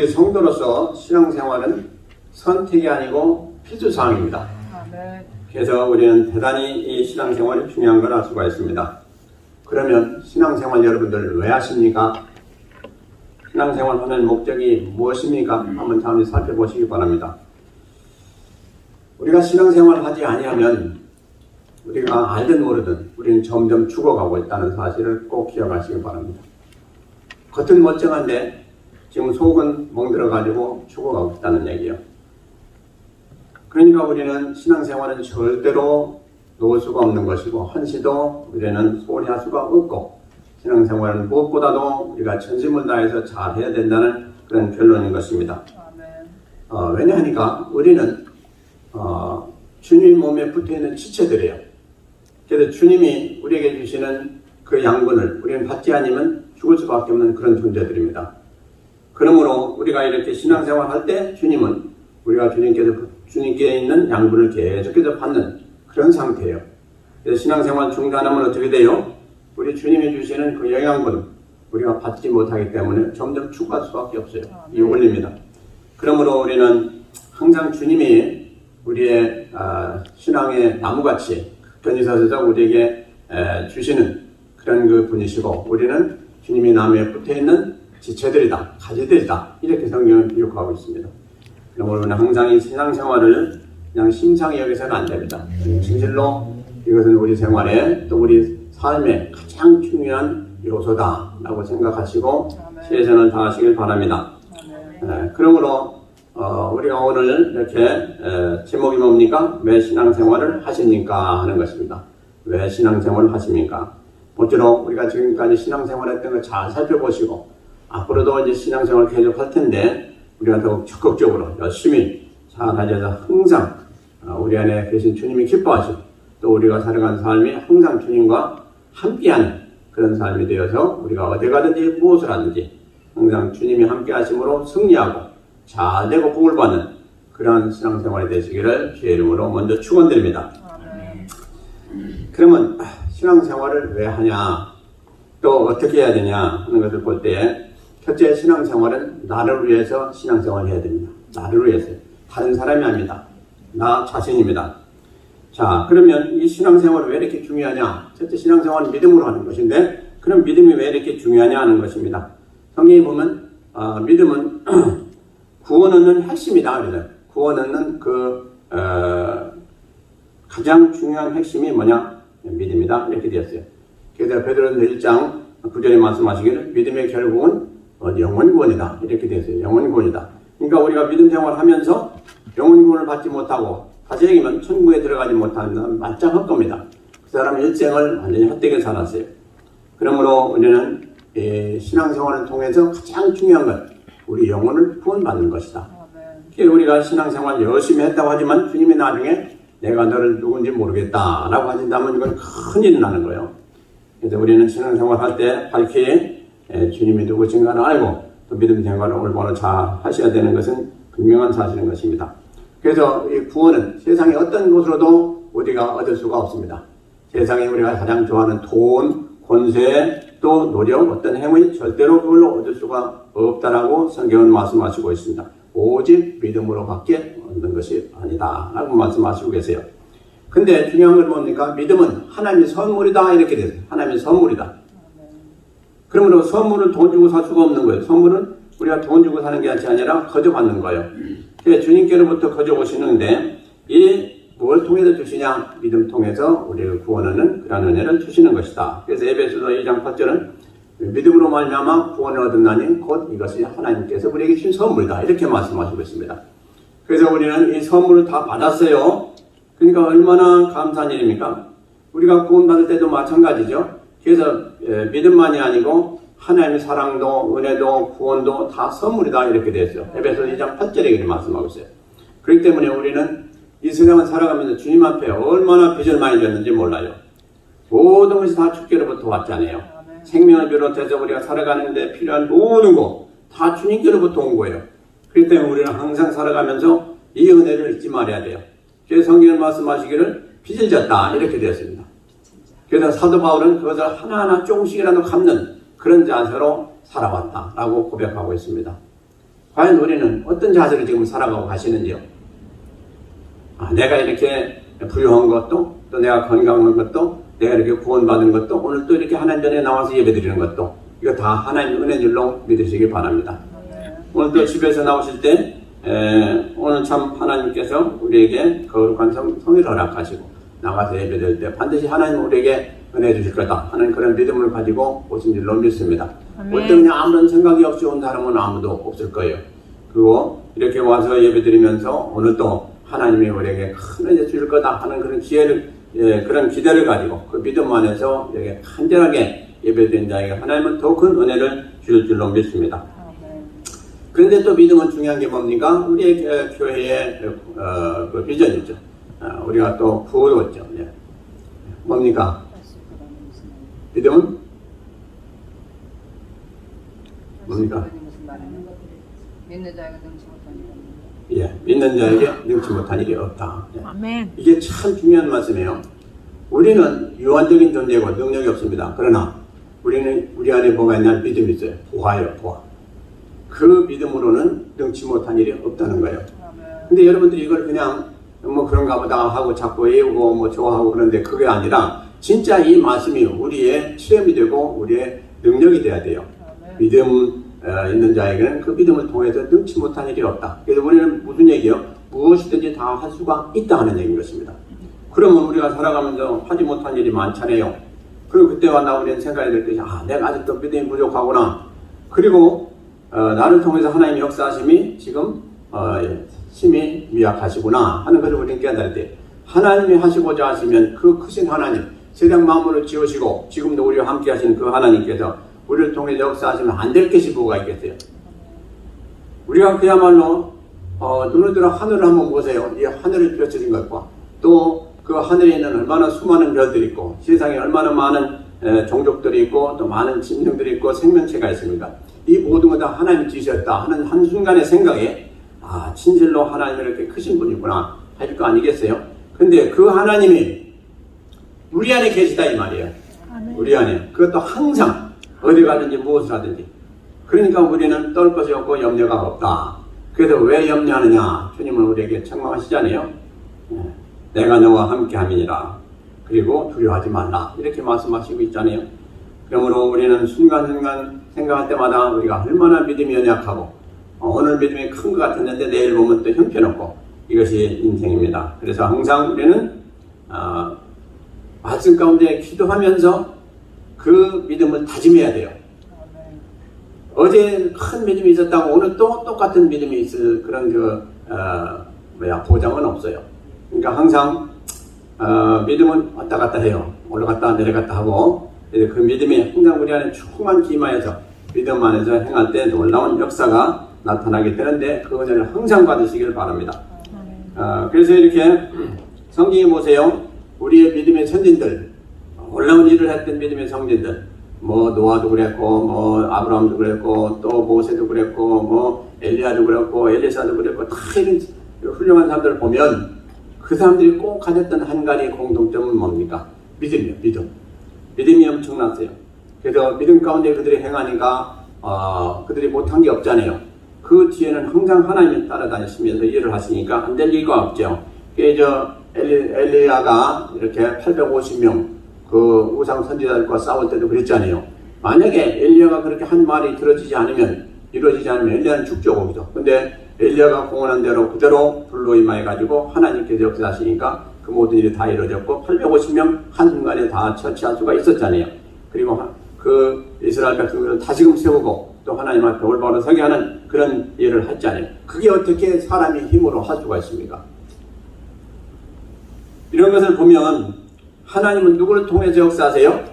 우리 성도로서 신앙생활은 선택이 아니고 필수사항입니다. 그래서 우리는 대단히 이 신앙생활이 중요한 걸 알 수가 있습니다. 그러면 신앙생활 여러분들 왜 하십니까? 신앙생활 하는 목적이 무엇입니까? 한번 잠시 살펴보시기 바랍니다. 우리가 신앙생활을 하지 아니하면 우리가 알든 모르든 우리는 점점 죽어가고 있다는 사실을 꼭 기억하시기 바랍니다. 겉은 멀쩡한데 지금 속은 멍들어가지고 죽어가고 있다는 얘기예요. 그러니까 우리는 신앙생활은 절대로 놓을 수가 없는 것이고 헌시도 우리는 소홀히 할 수가 없고 신앙생활은 무엇보다도 우리가 전심을 다해서 잘 해야 된다는 그런 결론인 것입니다. 왜냐하니까 우리는 주님 몸에 붙어있는 지체들이에요. 그래서 주님이 우리에게 주시는 그 양분을 우리는 받지 않으면 죽을 수밖에 없는 그런 존재들입니다. 그러므로 우리가 이렇게 신앙생활 할 때 주님은 우리가 주님께 있는 양분을 계속해서 받는 그런 상태예요. 그래서 신앙생활 중단하면 어떻게 돼요? 우리 주님이 주시는 그 영양분 우리가 받지 못하기 때문에 점점 죽어갈 수밖에 없어요. 이 원리입니다. 그러므로 우리는 항상 주님이 우리의 신앙의 나무같이 편히 서서 우리에게 주시는 그런 그 분이시고 우리는 주님이 나무에 붙어있는 지체들이다, 가지들이다 이렇게 성경은 기록하고 있습니다. 그러므로 우리는 항상 이 신앙생활을 그냥 심상히 여기서는 안 됩니다. 진실로 이것은 우리 생활에 또 우리 삶의 가장 중요한 요소다라고 생각하시고 최선을 다하시길 바랍니다. 그러므로 우리가 오늘 이렇게 제목이 뭡니까? 왜 신앙생활을 하십니까? 하는 것입니다. 왜 신앙생활을 하십니까? 모쪼록 우리가 지금까지 신앙생활했던 걸 잘 살펴보시고 앞으로도 이제 신앙생활을 계속할 텐데 우리가 더욱 적극적으로 열심히 잘 가져서 항상 우리 안에 계신 주님이 기뻐하시고 또 우리가 살아가는 삶이 항상 주님과 함께하는 그런 삶이 되어서 우리가 어디 가든지 무엇을 하든지 항상 주님이 함께 하심으로 승리하고 잘되고 복을 받는 그런 신앙생활이 되시기를 주의 이름으로 먼저 축원드립니다. 그러면 신앙생활을 왜 하냐 또 어떻게 해야 되냐 하는 것을 볼 때 첫째 신앙생활은 나를 위해서 신앙생활을 해야 됩니다. 나를 위해서 다른 사람이 아닙니다. 나 자신입니다. 자, 그러면 이 신앙생활이 왜 이렇게 중요하냐? 첫째 신앙생활은 믿음으로 하는 것인데 그럼 믿음이 왜 이렇게 중요하냐 하는 것입니다. 성경에 보면 믿음은 구원 얻는 핵심이다. 그래서 구원 얻는 가장 중요한 핵심이 뭐냐? 믿음이다. 이렇게 되었어요. 그래서 베드로전서 1장 9절에 말씀하시기를 믿음의 결국은 영원 구원이다. 이렇게 되었어요. 영원 구원이다. 그러니까 우리가 믿음 생활하면서 영원 구원을 받지 못하고 다시 얘기하면 천국에 들어가지 못하는 말짱할 겁니다. 그 사람은 일생을 완전히 헛되게 살았어요. 그러므로 우리는 신앙생활을 통해서 가장 중요한 건 우리 영혼을 구원받는 것이다. 우리가 신앙생활 열심히 했다고 하지만 주님이 나중에 내가 너를 누군지 모르겠다라고 하신다면 이건 큰일이 나는 거예요. 그래서 우리는 신앙생활 할 때 밝히 주님이 누구신가를 알고 또 믿음 생활을 올바로 잘 하셔야 되는 것은 분명한 사실인 것입니다. 그래서 이 구원은 세상의 어떤 곳으로도 우리가 얻을 수가 없습니다. 세상에 우리가 가장 좋아하는 돈, 권세, 또 노력, 어떤 행위 절대로 그걸로 얻을 수가 없다라고 성경은 말씀하시고 있습니다. 오직 믿음으로 밖에 얻는 것이 아니다 라고 말씀하시고 계세요. 근데 중요한 건 뭡니까? 믿음은 하나님의 선물이다 이렇게 돼요. 하나님의 선물이다. 그러므로 선물을 돈 주고 살 수가 없는 거예요. 선물은 우리가 돈 주고 사는 게 아니라 거저 받는 거예요. 그래서 주님께로부터 거저 오시는데 이 뭘 통해서 주시냐? 믿음 통해서 우리를 구원하는 그런 은혜를 주시는 것이다. 그래서 에베소서 2장 8절은 믿음으로 말미암아 구원을 얻었나니 곧 이것이 하나님께서 우리에게 주신 선물이다. 이렇게 말씀하시고 있습니다. 그래서 우리는 이 선물을 다 받았어요. 그러니까 얼마나 감사한 일입니까? 우리가 구원받을 때도 마찬가지죠. 그래서 믿음만이 아니고 하나님의 사랑도 은혜도 구원도 다 선물이다 이렇게 되어 있어요. 에베소서 2장 8절에 이렇게 말씀하고 있어요. 그렇기 때문에 우리는 이 세상을 살아가면서 주님 앞에 얼마나 빚을 많이 졌는지 몰라요. 모든 것이 다 주께로부터 왔잖아요. 생명을 비롯해서 우리가 살아가는데 필요한 모든 것 다 주님께로부터 온 거예요. 그렇기 때문에 우리는 항상 살아가면서 이 은혜를 잊지 말아야 돼요. 그래서 성경은 말씀하시기를 빚을 졌다 이렇게 되었습니다. 그래서 사도 바울은 그것을 하나하나 조금씩이라도 갚는 그런 자세로 살아왔다라고 고백하고 있습니다. 과연 우리는 어떤 자세로 지금 살아가고 가시는지요? 내가 이렇게 부유한 것도, 또 내가 건강한 것도, 내가 이렇게 구원받은 것도, 오늘 또 이렇게 하나님 전에 나와서 예배드리는 것도, 이거 다 하나님의 은혜줄로 믿으시기 바랍니다. 오늘 또 집에서 나오실 때 오늘 참 하나님께서 우리에게 거룩한 성의를 허락하시고 나가서 예배드릴 때 반드시 하나님 우리에게 은혜 주실 거다 하는 그런 믿음을 가지고 오신 줄로 믿습니다. 어떤 그냥 아무런 생각이 없이 온 사람은 아무도 없을 거예요. 그리고 이렇게 와서 예배드리면서 오늘 또 하나님이 우리에게 큰 은혜 주실 거다 하는 그런 기회를 그런 기대를 가지고 그 믿음 안에서 이렇게 간절하게 예배드린 자에게 하나님은 더 큰 은혜를 주실 줄로 믿습니다. 그런데 또 믿음은 중요한 게 뭡니까? 우리의 교회의 그 비전이죠. 우리가 또 부르었죠. 뭡니까? 믿음은? 뭡니까? 믿는 자에게 능치 못한 일이 없다. 예, 믿는 자에게 능치 못한 일이 없다. 아멘. 이게 참 중요한 말씀이에요. 우리는 유한적인 존재고 능력이 없습니다. 그러나 우리 안에 뭐가 있냐? 믿음이 있어요. 보아요, 보아. 그 믿음으로는 능치 못한 일이 없다는 거예요. 근데 여러분들이 이걸 그냥 뭐 그런가 보다 하고 자꾸 외우고 뭐 좋아하고 그런데 그게 아니라 진짜 이 말씀이 우리의 체험이 되고 우리의 능력이 돼야 돼요. 믿음 있는 자에게는 그 믿음을 통해서 능치 못한 일이 없다. 그래서 우리는 무슨 얘기요? 무엇이든지 다 할 수가 있다 하는 얘기인 것입니다. 그러면 우리가 살아가면서 하지 못한 일이 많잖아요. 그리고 그때와 나 우리는 생각이 될 것이 내가 아직도 믿음이 부족하구나. 그리고 나를 통해서 하나님의 역사하심이 지금 심히 미약하시구나 하는 것을 우리는 깨달을 때 하나님이 하시고자 하시면 그 크신 하나님 세상 만물을 지으시고 지금도 우리와 함께 하신 그 하나님께서 우리를 통해 역사하시면 안 될 것이 뭐가 있겠어요? 우리가 그야말로 눈을 들어 하늘을 한번 보세요. 이 하늘을 펼쳐진 것과 또 그 하늘에 있는 얼마나 수많은 별들이 있고 세상에 얼마나 많은 종족들이 있고 또 많은 짐승들이 있고 생명체가 있습니다. 이 모든 것 다 하나님이 지으셨다 하는 한순간의 생각에 진실로 하나님이 이렇게 크신 분이구나 할 거 아니겠어요? 근데 그 하나님이 우리 안에 계시다 이 말이에요. 우리 안에. 그것도 항상 어디 가든지 무엇을 하든지. 그러니까 우리는 떨 것이 없고 염려가 없다. 그래서 왜 염려하느냐? 주님은 우리에게 책망하시잖아요. 내가 너와 함께 함이니라. 그리고 두려워하지 말라. 이렇게 말씀하시고 있잖아요. 그러므로 우리는 순간순간 생각할 때마다 우리가 얼마나 믿음이 연약하고 오늘 믿음이 큰 것 같았는데 내일 보면 또 형편없고 이것이 인생입니다. 그래서 항상 우리는 말씀 가운데 기도하면서 그 믿음을 다짐해야 돼요. 어제 큰 믿음이 있었다고 오늘 또 똑같은 믿음이 있을 그런 보장은 없어요. 그러니까 항상 믿음은 왔다 갔다 해요. 올라갔다 내려갔다 하고 그 믿음이 항상 우리 안에 충만 기마해서 믿음 안에서 행할 때 놀라운 역사가 나타나게 되는데 그 은혜를 항상 받으시길 바랍니다. 그래서 이렇게 성경에 보세요. 우리의 믿음의 선진들 놀라운 일을 했던 믿음의 성진들 뭐 노아도 그랬고 뭐 아브라함도 그랬고 또 모세도 그랬고 뭐 엘리야도 그랬고 엘리사도 그랬고 다 이런 훌륭한 사람들을 보면 그 사람들이 꼭 가졌던 한 가지 공통점은 뭡니까? 믿음이요. 믿음이 엄청났어요. 그래서 믿음 가운데 그들이 행하니까 그들이 못한 게 없잖아요. 그 뒤에는 항상 하나님이 따라다니시면서 일을 하시니까 안 될 리가 없죠. 그래서 엘리야가 이렇게 850명 그 우상 선지자들과 싸울 때도 그랬잖아요. 만약에 엘리야가 그렇게 한 말이 이루어지지 않으면 엘리야는 죽죠 거기서. 근데 엘리야가 공언한 대로 그대로 불로 임하여가지고 하나님께서 역사하시니까 그 모든 일이 다 이루어졌고 850명 한순간에 다 처치할 수가 있었잖아요. 그리고 그 이스라엘 백성들을 다시금 세우고 또 하나님 앞에 올바로 서게 하는 그런 일을 했잖아요. 그게 어떻게 사람이 힘으로 할 수가 있습니까? 이런 것을 보면 하나님은 누구를 통해서 역사하세요?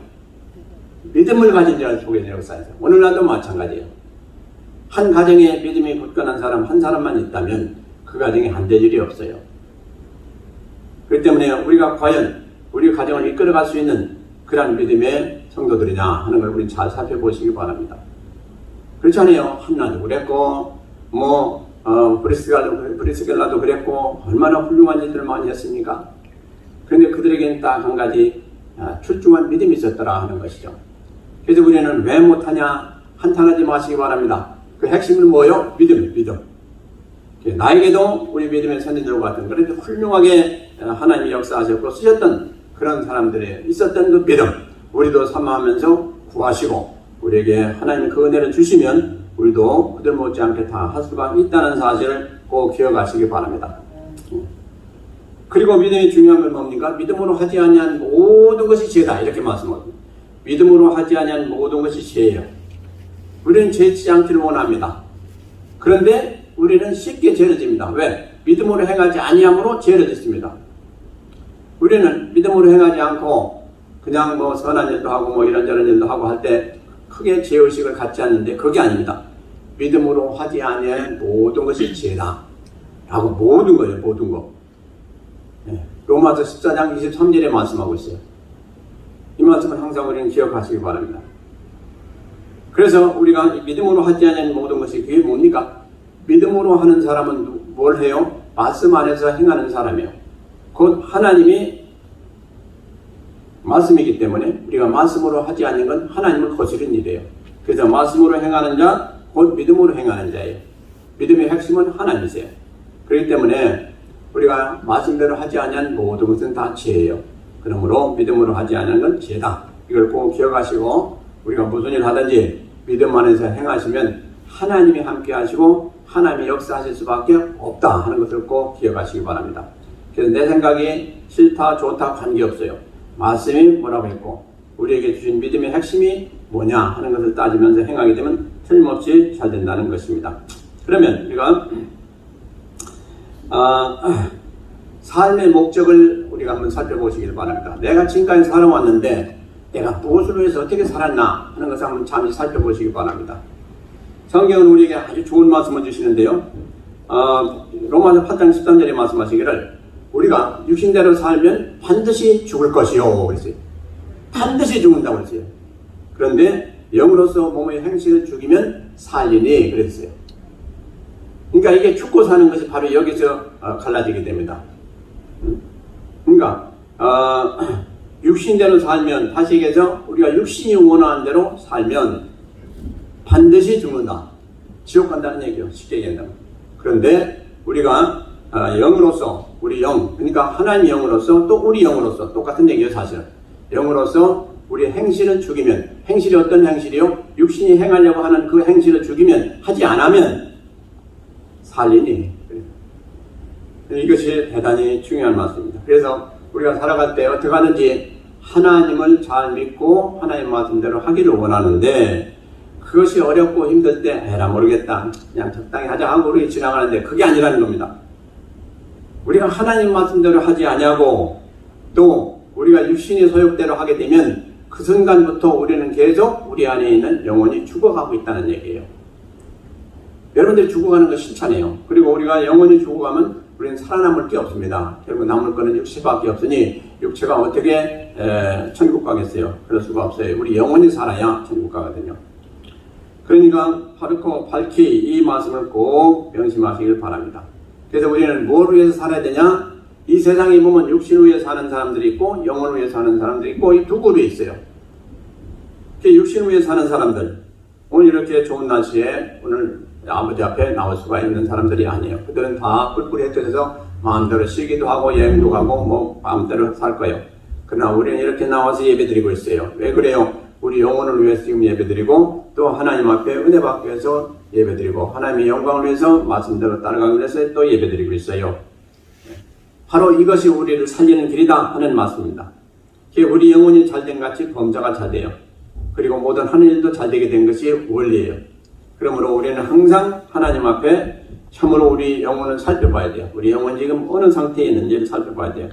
믿음을 가진 자를 통해서 역사하세요. 오늘날도 마찬가지예요. 한 가정에 믿음이 굳건한 사람 한 사람만 있다면 그 가정에 안 될 일이 없어요. 그렇기 때문에 우리가 과연 우리 가정을 이끌어갈 수 있는 그러한 믿음의 성도들이냐 하는 걸 우리는 잘 살펴보시기 바랍니다. 그렇잖아요. 한나도 그랬고 브리스겔라도 그랬고 얼마나 훌륭한 일들을 많이 했습니까? 그런데 그들에게는 딱 한 가지 출중한 믿음이 있었더라 하는 것이죠. 그래서 우리는 왜 못하냐 한탄하지 마시기 바랍니다. 그 핵심은 뭐예요? 믿음, 믿음. 나에게도 우리 믿음의 선진들 같은 그런 훌륭하게 하나님이 역사하셨고 쓰셨던 그런 사람들이 있었던 그 믿음, 우리도 삼아하면서 구하시고 우리에게 하나님 그 은혜를 주시면 우리도 그들 못지않게 다 할 수가 있다는 사실을 꼭 기억하시기 바랍니다. 그리고 믿음이 중요한 건 뭡니까? 믿음으로 하지 아니한 모든 것이 죄다 이렇게 말씀합니다. 믿음으로 하지 아니한 모든 것이 죄예요. 우리는 죄지 않기를 원합니다. 그런데 우리는 쉽게 죄를 집니다. 왜? 믿음으로 행하지 아니함으로 죄를 짓습니다. 우리는 믿음으로 행하지 않고 그냥 뭐 선한 일도 하고 뭐 이런저런 일도 하고 할 때 크게 죄의식을 갖지 않는데 그게 아닙니다. 믿음으로 하지 아니한 모든 것이 죄다 라고 모든 거예요. 모든 거. 로마서 14장 23절에 말씀하고 있어요. 이 말씀은 항상 우리는 기억하시기 바랍니다. 그래서 우리가 믿음으로 하지 않는 모든 것이 그게 뭡니까? 믿음으로 하는 사람은 뭘 해요? 말씀 안에서 행하는 사람이에요. 곧 하나님이 말씀이기 때문에 우리가 말씀으로 하지 않는 건 하나님을 거스르는 일이에요. 그래서 말씀으로 행하는 자, 곧 믿음으로 행하는 자예요. 믿음의 핵심은 하나님이세요. 그렇기 때문에 우리가 말씀대로 하지 않은 모든 것은 다 죄예요. 그러므로 믿음으로 하지 않은 건 죄다. 이걸 꼭 기억하시고 우리가 무슨 일 하든지 믿음 안에서 행하시면 하나님이 함께 하시고 하나님이 역사하실 수밖에 없다 하는 것을 꼭 기억하시기 바랍니다. 그래서 내 생각이 싫다 좋다 관계없어요. 말씀이 뭐라고 했고 우리에게 주신 믿음의 핵심이 뭐냐 하는 것을 따지면서 행하게 되면 틀림없이 잘 된다는 것입니다. 그러면 우리가 삶의 목적을 우리가 한번 살펴보시길 바랍니다. 내가 지금까지 살아왔는데 내가 무엇을 위해서 어떻게 살았나 하는 것을 한번 잠시 살펴보시기 바랍니다. 성경은 우리에게 아주 좋은 말씀을 주시는데요. 로마서 8장 13절에 말씀하시기를 우리가 육신대로 살면 반드시 죽을 것이요 그랬어요. 반드시 죽는다고 그랬어요. 그런데 영으로서 몸의 행실을 죽이면 살리니 그랬어요. 그러니까 이게 죽고 사는 것이 바로 여기서 갈라지게 됩니다. 그러니까 육신대로 살면 다시 얘기해서 우리가 육신이 원하는 대로 살면 반드시 죽는다. 지옥 간다는 얘기예요. 쉽게 얘기한다면. 그런데 우리가 영으로서 우리 영 그러니까 하나님의 영으로서 또 우리 영으로서 똑같은 얘기예요. 사실은. 영으로서 우리 행실을 죽이면 행실이 어떤 행실이요? 육신이 행하려고 하는 그 행실을 죽이면 하지 않으면 살리니 이것이 대단히 중요한 말씀입니다. 그래서 우리가 살아갈 때 어떻게 하는지 하나님을 잘 믿고 하나님 말씀대로 하기를 원하는데 그것이 어렵고 힘들 때 에라 모르겠다 그냥 적당히 하자 하고 우리 지나가는데 그게 아니라는 겁니다. 우리가 하나님 말씀대로 하지 아니하고 또 우리가 육신의 소욕대로 하게 되면 그 순간부터 우리는 계속 우리 안에 있는 영혼이 죽어가고 있다는 얘기예요. 여러분들이 죽어가는 거 싫잖아요. 그리고 우리가 영혼이 죽어가면 우리는 살아남을 게 없습니다. 결국 남을 거는 육체밖에 없으니 육체가 어떻게 천국 가겠어요? 그럴 수가 없어요. 우리 영혼이 살아야 천국 가거든요. 그러니까 밝히 이 말씀을 꼭 명심하시길 바랍니다. 그래서 우리는 뭘 위해서 살아야 되냐? 이 세상에 보면 육신 위에 사는 사람들이 있고 영혼 위에 사는 사람들이 있고 이 두 그룹이 있어요. 육신 위에 사는 사람들 오늘 이렇게 좋은 날씨에 오늘 아버지 앞에 나올 수가 있는 사람들이 아니에요. 그들은 다 뿔뿔이 흩어져서 마음대로 쉬기도 하고 여행도 가고 뭐 마음대로 살 거예요. 그러나 우리는 이렇게 나와서 예배드리고 있어요. 왜 그래요? 우리 영혼을 위해서 지금 예배드리고 또 하나님 앞에 은혜 받기 위해서 예배드리고 하나님의 영광을 위해서 말씀대로 따라가기 위해서 또 예배드리고 있어요. 바로 이것이 우리를 살리는 길이다 하는 말씀입니다. 우리 영혼이 잘된 같이 범자가 잘 돼요. 그리고 모든 하는 일도 잘 되게 된 것이 원리예요. 그러므로 우리는 항상 하나님 앞에 참으로 우리 영혼을 살펴봐야 돼요. 우리 영혼이 지금 어느 상태에 있는지를 살펴봐야 돼요.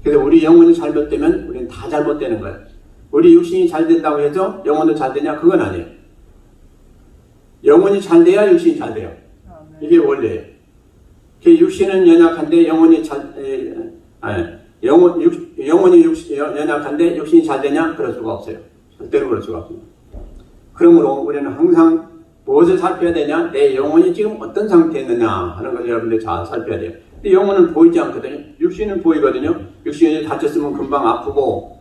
그래서 우리 영혼이 잘못되면 우리는 다 잘못되는 거예요. 우리 육신이 잘 된다고 해서 영혼도 잘 되냐? 그건 아니에요. 영혼이 잘 돼야 육신이 잘 돼요. 이게 원리예요. 육신은 연약한데 영혼이 연약한데 육신이 잘 되냐? 그럴 수가 없어요. 절대로 그럴 수가 없습니다. 그러므로 우리는 항상 무엇을 살펴야 되냐? 내 영혼이 지금 어떤 상태에 있느냐 하는 것을 여러분들이 잘 살펴야 돼요. 근데 영혼은 보이지 않거든요. 육신은 보이거든요. 육신이 다쳤으면 금방 아프고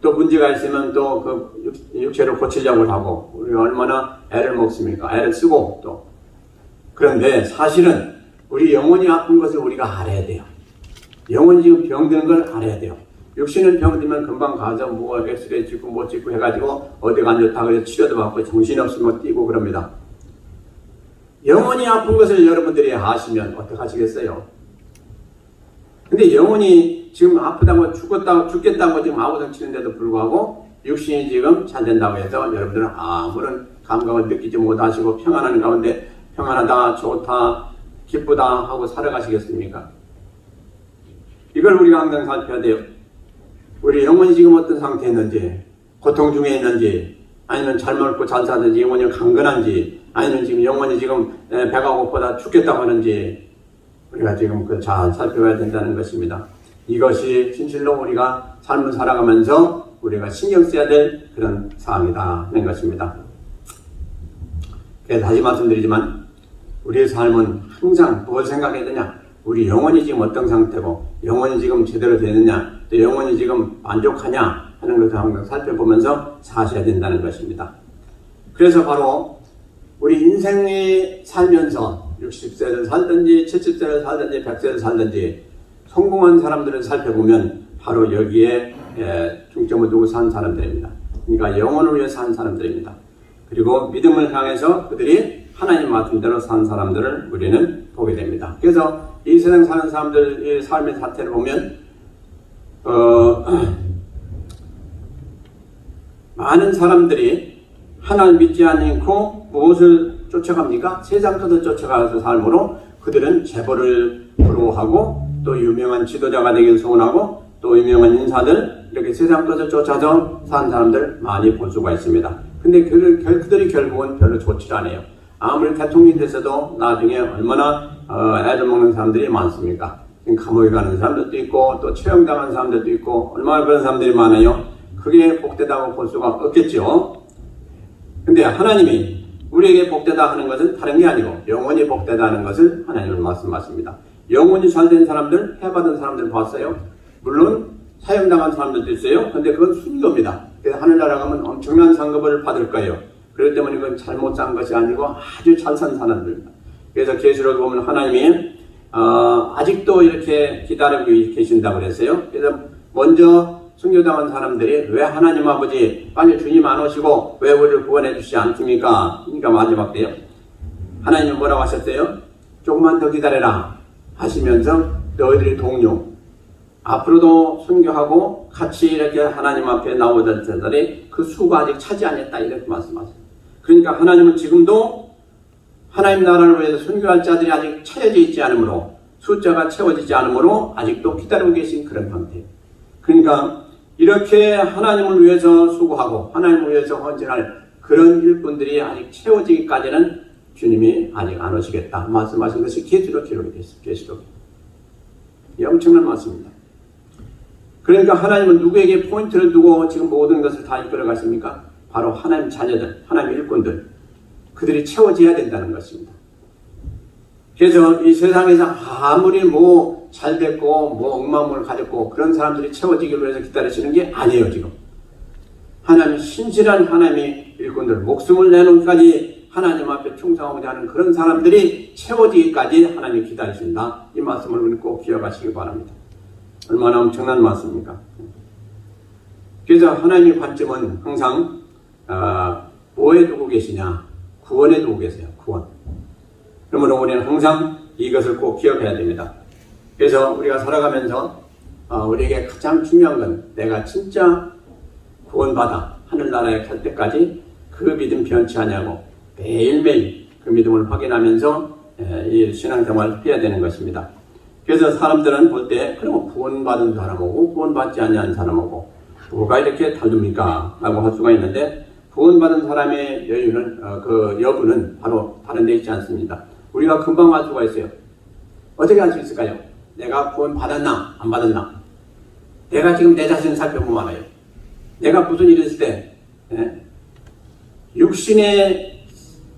또 문제가 있으면 또 그 육체를 고치려고 하고 우리가 얼마나 애를 먹습니까? 애를 쓰고 또 그런데 사실은 우리 영혼이 아픈 것을 우리가 알아야 돼요. 영혼이 지금 병드는 걸 알아야 돼요. 육신은 병들면 금방 가서 뭐 엑스레이 찍고 뭐 찍고 해가지고 어디가 안 좋다고 해서 치료도 받고 정신없으면 뛰고 그럽니다. 영혼이 아픈 것을 여러분들이 아시면 어떡하시겠어요? 근데 영혼이 지금 아프다고 죽겠다고 지금 아우성 치는데도 불구하고 육신이 지금 잘 된다고 해서 여러분들은 아무런 감각을 느끼지 못하시고 평안한 가운데 평안하다, 좋다, 기쁘다 하고 살아가시겠습니까? 이걸 우리가 항상 살펴야 돼요. 우리 영혼이 지금 어떤 상태에 있는지, 고통 중에 있는지, 아니면 잘 먹고 잘 사는지, 영혼이 강건한지, 아니면 지금 영혼이 지금 배가 고프다 죽겠다고 하는지, 우리가 지금 잘 살펴봐야 된다는 것입니다. 이것이 진실로 우리가 삶을 살아가면서 우리가 신경 써야 될 그런 사항이다 하는 것입니다. 그래서 다시 말씀드리지만 우리의 삶은 항상 뭘 생각해야 되냐? 우리 영혼이 지금 어떤 상태고 영혼이 지금 제대로 되느냐 또 영혼이 지금 만족하냐 하는 것을 항상 살펴보면서 사셔야 된다는 것입니다. 그래서 바로 우리 인생이 살면서 60세를 살든지 70세를 살든지 100세를 살든지 성공한 사람들을 살펴보면 바로 여기에 중점을 두고 산 사람들입니다. 그러니까 영혼을 위해 산 사람들입니다. 그리고 믿음을 향해서 그들이 하나님 말씀대로 산 사람들을 우리는 보게 됩니다. 그래서 이 세상 사는 사람들의 삶의 사태를 보면 많은 사람들이 하나님 믿지 않고 무엇을 쫓아갑니까? 세상 것을 쫓아가서 삶으로 그들은 재벌을 부러워하고 또 유명한 지도자가 되길 소원하고 또 유명한 인사들 이렇게 세상 것을 쫓아서 사는 사람들 많이 볼 수가 있습니다. 근데 그들이 결국은 별로 좋지 않아요. 아무리 대통령이 됐어도 나중에 얼마나 애를 먹는 사람들이 많습니까? 감옥에 가는 사람들도 있고 또 처형당하는 사람들도 있고 얼마나 그런 사람들이 많아요. 그게 복되다고 볼 수가 없겠죠. 근데 하나님이 우리에게 복되다 하는 것은 다른 게 아니고 영원히 복되다 하는 것을 하나님은 말씀하십니다. 영원히 잘된 사람들, 해받은 사람들 봤어요? 물론 사형당한 사람들도 있어요. 근데 그건 순교입니다. 그래서 하늘나라 가면 엄청난 상급을 받을 거예요. 그렇기 때문에 이건 잘못 산 것이 아니고 아주 잘 산 사람들입니다. 그래서 계시록을 보면 하나님이 아직도 이렇게 기다리고 계신다고 그랬어요. 그래서 먼저 순교당한 사람들이 왜 하나님 아버지 빨리 주님 안 오시고 왜 우리를 구원해 주시지 않습니까? 그러니까 마지막 때요. 하나님은 뭐라고 하셨어요? 조금만 더 기다려라 하시면서 너희들의 동료 앞으로도 순교하고 같이 이렇게 하나님 앞에 나오던 자들이 그 수가 아직 차지 안 했다 이렇게 말씀하세요. 그러니까 하나님은 지금도 하나님 나라를 위해서 순교할 자들이 아직 차려져 있지 않으므로 숫자가 채워지지 않으므로 아직도 기다리고 계신 그런 상태예요. 그러니까 이렇게 하나님을 위해서 수고하고 하나님을 위해서 헌신할 그런 일꾼들이 아직 채워지기까지는 주님이 아직 안 오시겠다 말씀하신 것이 계시록 기록이 됐습니다. 계시록. 엄청난 말씀입니다. 그러니까 하나님은 누구에게 포인트를 두고 지금 모든 것을 다 이끌어 가십니까? 바로 하나님 자녀들, 하나님 일꾼들, 그들이 채워져야 된다는 것입니다. 그래서 이 세상에서 아무리 뭐 잘됐고 뭐 억만을 가졌고 그런 사람들이 채워지기 위해서 기다리시는 게 아니에요. 지금 하나님 신실한 하나님의 일꾼들, 목숨을 내놓기까지 하나님 앞에 충성하고자 하는 그런 사람들이 채워지기까지 하나님이 기다리신다. 이 말씀을 우리 꼭 기억하시기 바랍니다. 얼마나 엄청난 말씀입니까? 그래서 하나님의 관점은 항상 뭐에 두고 계시냐? 구원에 두고 계세요. 구원. 그러므로 우리는 항상 이것을 꼭 기억해야 됩니다. 그래서 우리가 살아가면서 우리에게 가장 중요한 건 내가 진짜 구원받아 하늘나라에 갈 때까지 그 믿음 변치 않냐고 매일매일 그 믿음을 확인하면서 이 신앙생활을 해야 되는 것입니다. 그래서 사람들은 볼 때 그럼 구원받은 사람하고 구원받지 않는 사람하고 뭐가 이렇게 다릅니까? 라고 할 수가 있는데 구원받은 사람의 그 여부는 바로 다른 데 있지 않습니다. 우리가 금방 알 수가 있어요. 어떻게 알 수 있을까요? 내가 구원받았나 안 받았나? 내가 지금 내 자신을 살펴보면 알아요. 내가 무슨 일을 했을 때 육신의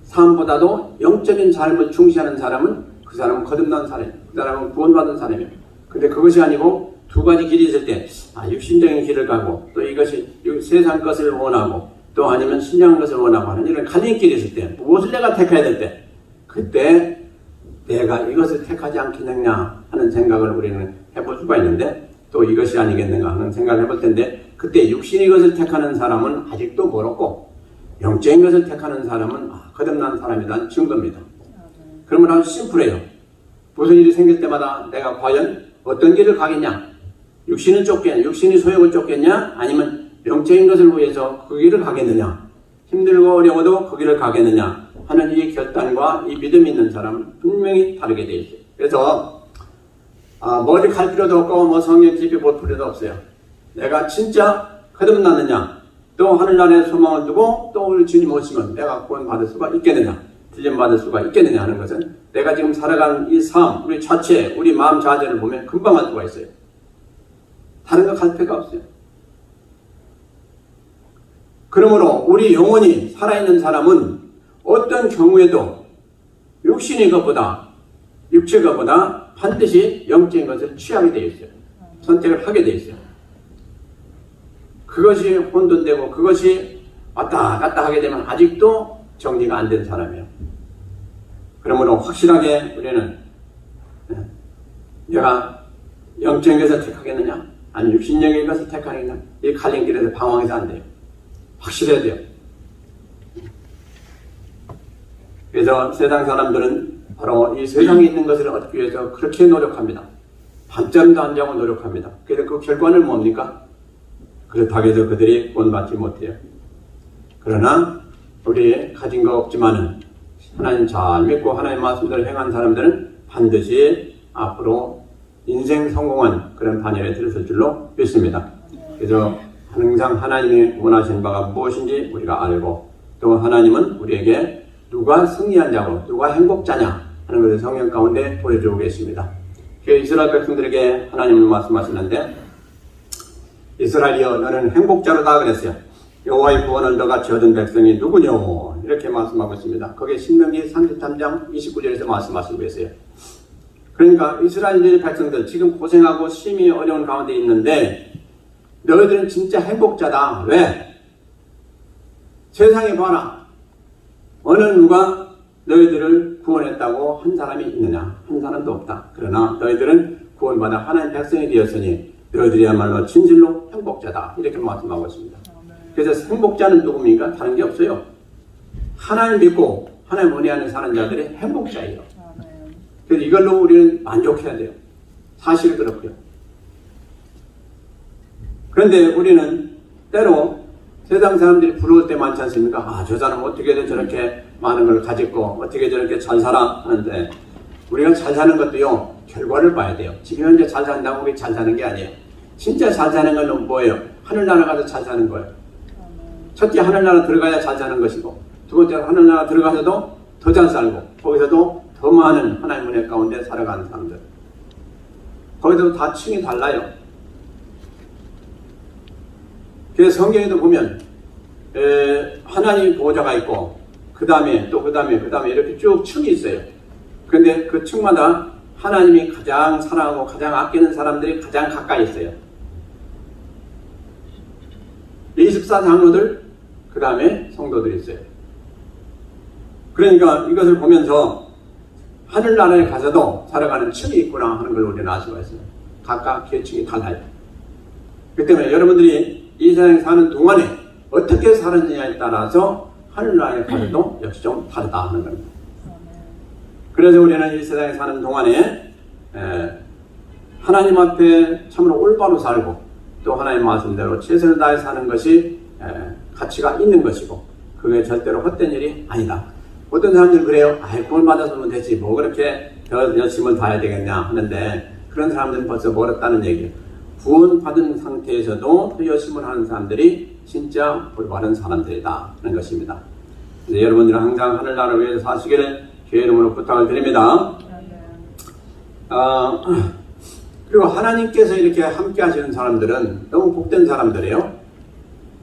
삶보다도 영적인 삶을 중시하는 사람은 그 사람은 거듭난 사람이에요. 그 사람은 구원받은 사람이에요. 근데 그것이 아니고 두 가지 길이 있을 때 육신적인 길을 가고 또 이것이 세상 것을 원하고 또 아니면 신령한 것을 원하고 하는 이런 갈림길이 있을 때 무엇을 내가 택해야 될 때 그때 내가 이것을 택하지 않겠느냐 하는 생각을 우리는 해볼 수가 있는데 또 이것이 아니겠는가 하는 생각을 해볼 텐데 그때 육신의 것을 택하는 사람은 아직도 멀었고 영적인 것을 택하는 사람은 거듭난 사람이라는 증거입니다. 그러면 아주 심플해요. 무슨 일이 생길 때마다 내가 과연 어떤 길을 가겠냐? 육신을 쫓겠냐? 육신의 소욕을 쫓겠냐? 아니면 영적인 것을 위해서 그 길을 가겠느냐? 힘들고 어려워도 그 길을 가겠느냐? 하는 이 결단과 이 믿음이 있는 사람은 분명히 다르게 되어 있어요. 그래서 머리 갈 필요도 없고 뭐 성경 깊이 볼 필요도 없어요. 내가 진짜 거듭났느냐? 또 하늘나라에 소망을 두고 또 우리 주님 오시면 내가 구원받을 수가 있겠느냐? 들림받을 수가 있겠느냐 하는 것은 내가 지금 살아가는 이 삶, 우리 자체, 우리 마음 자세를 보면 금방 알 수가 있어요. 다른 거 갈 필요가 없어요. 그러므로 우리 영혼이 살아있는 사람은 어떤 경우에도 육신의 것보다 육체의 것보다 반드시 영적인 것을 취하게 되어 있어요. 선택을 하게 되어 있어요. 그것이 혼돈되고 그것이 왔다 갔다 하게 되면 아직도 정리가 안 된 사람이에요. 그러므로 확실하게 우리는 내가 영적인 것을 택하겠느냐 아니면 육신적인 것을 택하겠느냐 이 갈림길에서 방황해서 안 돼요. 확실해야 돼요. 그래서 세상 사람들은 바로 이 세상에 있는 것을 얻기 위해서 그렇게 노력합니다. 밤잠도 안 자고 노력합니다. 그래서 그 결과는 뭡니까? 그렇다고 해서 그들이 구원받지 못해요. 그러나 우리 가진 거 없지만은 하나님 잘 믿고 하나님 말씀대로 행한 사람들은 반드시 앞으로 인생 성공한 그런 반열에 들었을 줄로 믿습니다. 그래서 항상 하나님이 원하시는 바가 무엇인지 우리가 알고 또 하나님은 우리에게 누가 승리한 자고 누가 행복자냐 하는 것을 성경 가운데 보여주고 계십니다. 이스라엘 백성들에게 하나님은 말씀하시는데 이스라엘이여 너는 행복자로다 그랬어요. 여호와의 구원을 너같이 얻은 백성이 누구뇨? 이렇게 말씀하고 있습니다. 거기에 신명기 33장 29절에서 말씀하시고 계세요. 그러니까 이스라엘의 백성들 지금 고생하고 심히 어려운 가운데 있는데 너희들은 진짜 행복자다. 왜? 세상에 봐라. 어느 누가 너희들을 구원했다고 한 사람이 있느냐? 한 사람도 없다. 그러나 너희들은 구원받아 하나님의 백성이 되었으니 너희들이야말로 진실로 행복자다. 이렇게 말씀하고 있습니다. 그래서 행복자는 누굽니까? 다른 게 없어요. 하나님 믿고 하나님 은혜하는 사는 자들이 행복자예요. 그래서 이걸로 우리는 만족해야 돼요. 사실이 그렇고요. 그런데 우리는 때로 세상 사람들이 부러울 때 많지 않습니까? 저 사람 어떻게든 저렇게 많은 걸 가졌고 어떻게 저렇게 잘 살아 하는데 우리가 잘 사는 것도요. 결과를 봐야 돼요. 지금 현재 잘 산다고 우리 잘 사는 게 아니에요. 진짜 잘 사는 건 뭐예요? 하늘나라 가서 잘 사는 거예요. 첫째 하늘나라 들어가야 잘 사는 것이고 두 번째 하늘나라 들어가서도 더 잘 살고 거기서도 더 많은 하나님 은혜 가운데 살아가는 사람들. 거기서도 다 층이 달라요. 그래서 성경에도 보면 하나님 보호자가 있고 그 다음에 이렇게 쭉 층이 있어요. 그런데 그 층마다 하나님이 가장 사랑하고 가장 아끼는 사람들이 가장 가까이 있어요. 24장로들 그 다음에 성도들이 있어요. 그러니까 이것을 보면서 하늘나라에 가서도 살아가는 층이 있구나 하는 걸 우리는 알 수가 있어요. 각각 계층이 달라요. 그렇기 때문에 여러분들이 이 세상에 사는 동안에 어떻게 살았느냐에 따라서 하늘나라에 가서도 역시 좀 다르다 하는 겁니다. 그래서 우리는 이 세상에 사는 동안에 하나님 앞에 참으로 올바로 살고 또 하나님 말씀대로 최선을 다해 사는 것이 가치가 있는 것이고 그게 절대로 헛된 일이 아니다. 어떤 사람들은 그래요. 구원 받았으면 되지 뭐 그렇게 더 열심을 다해야 되겠냐 하는데 그런 사람들은 벌써 멀었다는 얘기예요. 구원 받은 상태에서도 더 열심을 하는 사람들이 진짜 올바른 사람들이다 하는 것입니다. 여러분들은 항상 하늘나라를 위해서 사시기를 주의 이름으로 부탁을 드립니다. 그리고 하나님께서 이렇게 함께 하시는 사람들은 너무 복된 사람들이에요.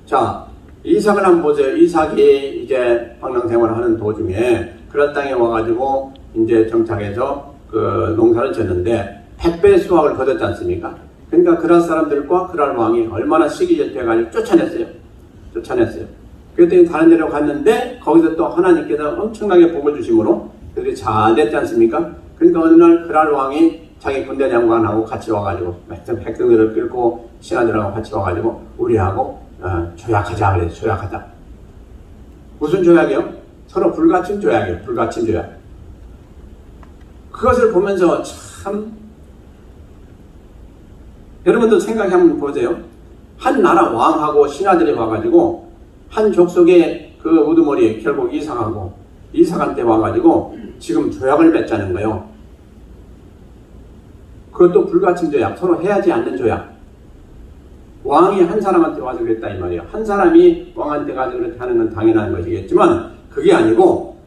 자, 이삭을 한번 보세요. 이삭이 이제 방랑생활을 하는 도중에 그랄 땅에 와가지고 이제 정착해서 그 농사를 졌는데 100배 수확을 거뒀지 않습니까? 그러니까 그랄 사람들과 그랄 왕이 얼마나 시기절퇴해가지고 쫓아냈어요. 쫓아냈어요. 그랬더니 다른 데로 갔는데 거기서 또 하나님께서 엄청나게 복을 주심으로 그들이 잘 됐지 않습니까? 그러니까 어느 날 그랄 왕이 자기 군대 장관하고 같이 와가지고 백성들을 끌고 신하들하고 같이 와가지고 우리하고 조약하자 그래요. 조약하자. 무슨 조약이요? 서로 불가침 조약이에요. 불가침 조약. 그것을 보면서 참 여러분도 생각해 한번 보세요. 한 나라 왕하고 신하들이 와가지고 한 족속의 그 우두머리에 결국 이사간 때 와가지고 지금 조약을 맺자는 거예요. 그것도 불가침 조약, 서로 해야지 않는 조약. 왕이 한 사람한테 와서 그랬다 이 말이에요. 한 사람이 왕한테 가서 그렇게 하는 건 당연한 것이겠지만 그게 아니고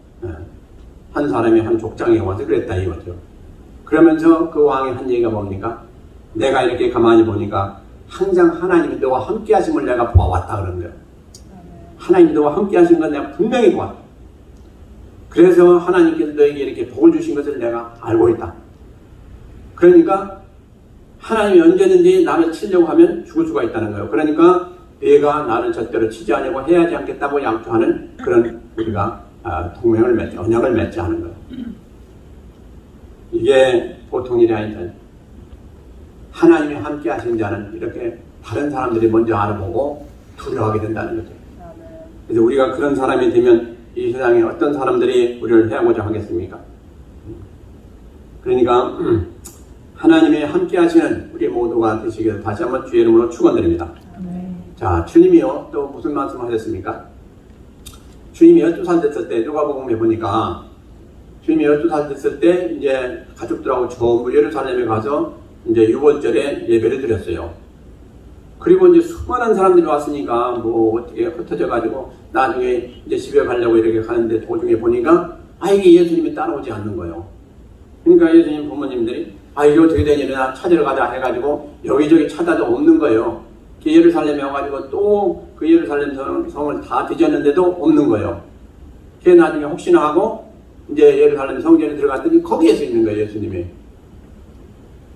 한 사람이 한 족장에 와서 그랬다 이거죠. 그러면서 그 왕이 한 얘기가 뭡니까? 내가 이렇게 가만히 보니까 항상 하나님이 너와 함께 하심을 내가 보아왔다 그런 거예요. 하나님이 너와 함께 하신 건 내가 분명히 보았다. 그래서 하나님께서 너에게 이렇게 복을 주신 것을 내가 알고 있다. 그러니까 하나님이 언제든지 나를 치려고 하면 죽을 수가 있다는 거예요. 그러니까 내가 나를 절대로 치지 않으려고 해야지 않겠다고 약조하는 그런 우리가 동맹을 맺자, 언약을 맺자 하는 거예요. 이게 보통 일이 아니다. 하나님이 함께 하신 자는 이렇게 다른 사람들이 먼저 알아보고 두려워하게 된다는 거죠. 그래서 우리가 그런 사람이 되면 이 세상에 어떤 사람들이 우리를 해하고자 하겠습니까? 그러니까 하나님이 함께 하시는 우리 모두가 되시기를 다시 한번 주의 이름으로 축원드립니다. 자, 주님이요 또 무슨 말씀하셨습니까? 주님이 12살 됐을 때 누가복음에 보니까 주님이 12살 됐을 때 이제 가족들하고 전부 예루살렘에 가서 이제 유월절에 예배를 드렸어요. 그리고 이제 수많은 사람들이 왔으니까 뭐 어떻게 흩어져 가지고 나중에 이제 집에 가려고 이렇게 가는데 도중에 보니까 이게 예수님이 따라오지 않는 거예요. 그러니까 예수님 부모님들이 이게 어떻게 되냐 찾으러 가자 해가지고 여기저기 찾아도 없는 거예요. 예루살렘에 와가지고 또 그 예루살렘 성을 다 뒤졌는데도 없는 거예요. 그게 나중에 혹시나 하고 이제 예루살렘 성전에 들어갔더니 거기에서 있는 거예요, 예수님이.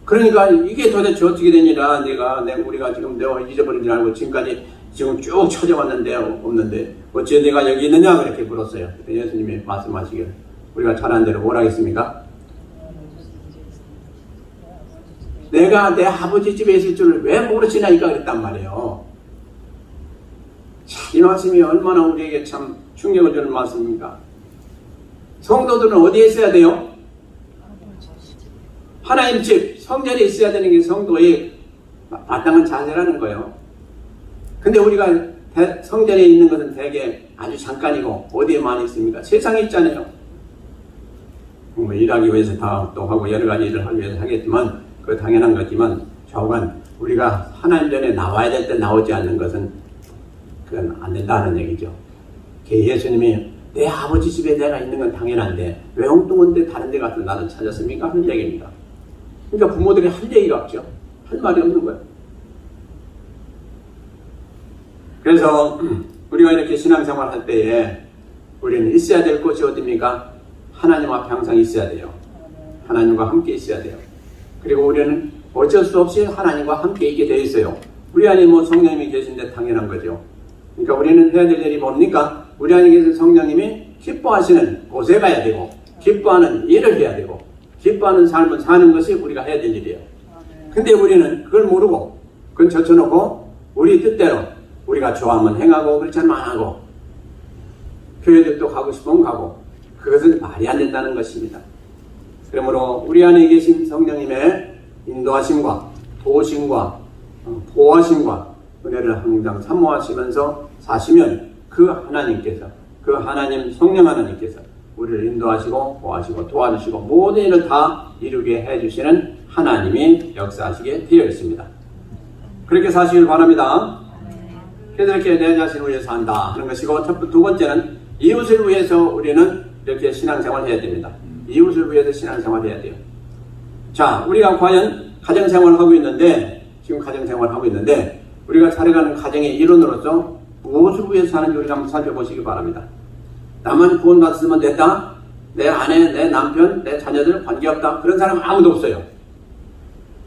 그러니까 이게 도대체 어떻게 되니라 우리가 지금 내가 잊어버린 줄 알고 지금까지 지금 쭉 찾아왔는데 없는데 어째 내가 여기 있느냐 그렇게 물었어요. 예수님이 말씀하시길 우리가 잘한 대로 뭘 하겠습니까? 내가 내 아버지 집에 있을 줄을 왜 모르시나이까 그랬단 말이에요. 이 말씀이 얼마나 우리에게 참 충격을 주는 말씀입니까? 성도들은 어디에 있어야 돼요? 하나님 집, 성전에 있어야 되는 게 성도의 마땅한 자세라는 거예요. 근데 우리가 성전에 있는 것은 대개 아주 잠깐이고 어디에 많이 있습니까? 세상에 있잖아요. 뭐 일하기 위해서 다 또 하고 여러 가지 일을 하기 위해서 하겠지만 그거 당연한 거지만 좌우간 우리가 하나님 전에 나와야 될 때 나오지 않는 것은 그건 안 된다는 얘기죠. 예수님이 내 아버지 집에 내가 있는 건 당연한데 왜 엉뚱한데 다른 데 가서 나를 찾았습니까? 하는 얘기입니다. 그러니까 부모들이 할 얘기가 없죠. 할 말이 없는 거예요. 그래서 우리가 이렇게 신앙생활 할 때에 우리는 있어야 될 곳이 어디입니까? 하나님 앞에 항상 있어야 돼요. 하나님과 함께 있어야 돼요. 그리고 우리는 어쩔 수 없이 하나님과 함께 있게 되어 있어요. 우리 안에 성령님이 계신데 당연한 거죠. 그러니까 우리는 해야 될 일이 뭡니까? 우리 안에 계신 성령님이 기뻐하시는 곳에 가야 되고 기뻐하는 일을 해야 되고 기뻐하는 삶을 사는 것이 우리가 해야 될 일이에요. 근데 우리는 그걸 모르고 그건 젖혀놓고 우리 뜻대로 우리가 좋아하면 행하고 그렇지 않으면 안 하고 교회들도 가고 싶으면 가고 그것은 말이 안 된다는 것입니다. 그러므로 우리 안에 계신 성령님의 인도하심과 도우심과 보호하심과 은혜를 항상 사모하시면서 사시면 그 하나님께서 그 하나님 성령 하나님께서 우리를 인도하시고 보호하시고 도와주시고 모든 일을 다 이루게 해주시는 하나님이 역사하시게 되어 있습니다. 그렇게 사시길 바랍니다. 그래서 이렇게 내 자신을 위해서 한다 하는 것이고 두 번째는 이웃을 위해서 우리는 이렇게 신앙생활을 해야 됩니다. 이웃을 위해서 신앙생활을 해야 돼요. 자, 우리가 과연 가정생활을 하고 있는데 지금 가정생활을 하고 있는데 우리가 살아가는 가정의 일원으로서 무엇을 위해서 사는지 우리가 한번 살펴보시기 바랍니다. 나만 구원받았으면 됐다. 내 아내, 내 남편, 내 자녀들 관계없다. 그런 사람은 아무도 없어요.